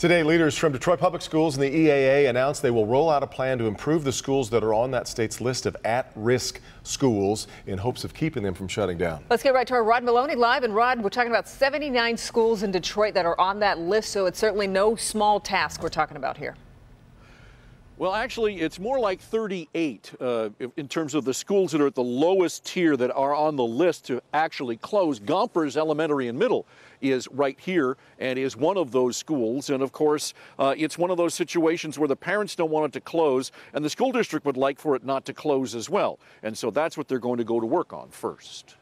Today, leaders from Detroit Public Schools and the EAA announced they will roll out a plan to improve the schools that are on that state's list of at-risk schools in hopes of keeping them from shutting down. Let's get right to our Rod Maloney live. And Rod, we're talking about 79 schools in Detroit that are on that list, so it's certainly no small task we're talking about here. Well, actually, it's more like 38 in terms of the schools that are at the lowest tier that are on the list to actually close. Gompers Elementary and Middle is right here and is one of those schools. And of course, it's one of those situations where the parents don't want it to close and the school district would like for it not to close as well. And so that's what they're going to go to work on first.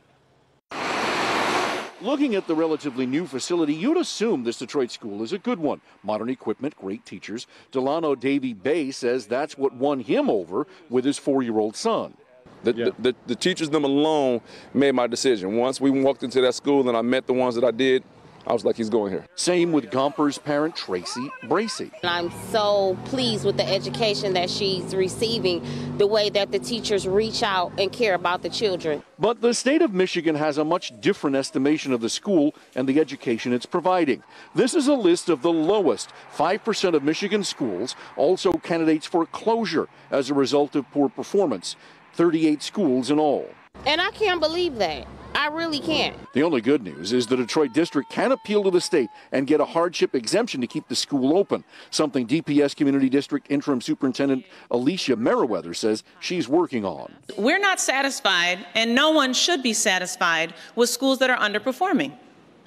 Looking at the relatively new facility, you'd assume this Detroit school is a good one. Modern equipment, great teachers. Delano Davy Bay says that's what won him over with his 4-year-old son. The teachers, them alone, made my decision. Once we walked into that school and I met the ones that I did, I was like, he's going here. Same with Gomper's parent, Tracy Bracy. I'm so pleased with the education that she's receiving, the way that the teachers reach out and care about the children. But the state of Michigan has a much different estimation of the school and the education it's providing. This is a list of the lowest. 5% of Michigan schools, also candidates for closure as a result of poor performance. 38 schools in all. And I can't believe that. I really can't. The only good news is the Detroit district can appeal to the state and get a hardship exemption to keep the school open, something DPS Community District Interim Superintendent Alicia Meriwether says she's working on. We're not satisfied, and no one should be satisfied with schools that are underperforming.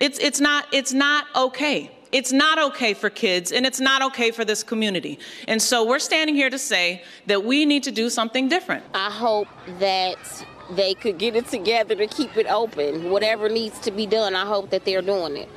It's not okay. It's not okay for kids, and it's not okay for this community. And so we're standing here to say that we need to do something different. I hope that they could get it together to keep it open. Whatever needs to be done, I hope that they're doing it.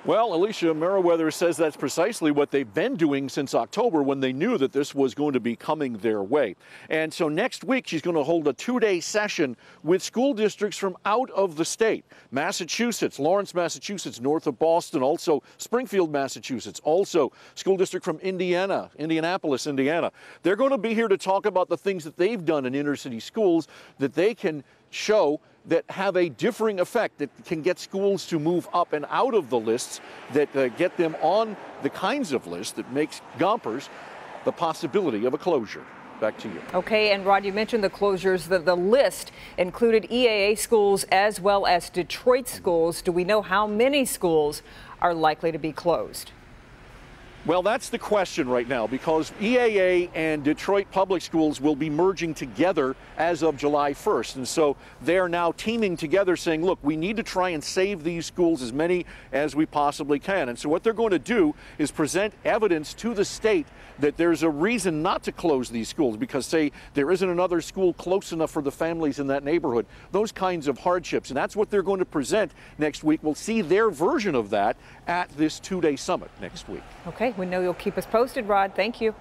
Well, Alicia Meriwether says that's precisely what they've been doing since October when they knew that this was going to be coming their way. And so next week she's going to hold a 2-day session with school districts from out of the state. Massachusetts, Lawrence, Massachusetts, north of Boston, also Springfield, Massachusetts, also school district from Indiana, Indianapolis, Indiana. They're going to be here to talk about the things that they've done in inner city schools that they can show that have a differing effect, that can get schools to move up and out of the lists, that get them on the kinds of lists that makes Gompers the possibility of a closure. Back to you. Okay, and Rod, you mentioned the closures. The list included EAA schools as well as Detroit schools. Do we know how many schools are likely to be closed? Well, that's the question right now, because EAA and Detroit Public Schools will be merging together as of July 1st. And so they're now teaming together saying, look, we need to try and save these schools, as many as we possibly can. And so what they're going to do is present evidence to the state that there's a reason not to close these schools because, say, there isn't another school close enough for the families in that neighborhood. Those kinds of hardships. And that's what they're going to present next week. We'll see their version of that at this 2-day summit next week. Okay, we know you'll keep us posted, Rod. Thank you.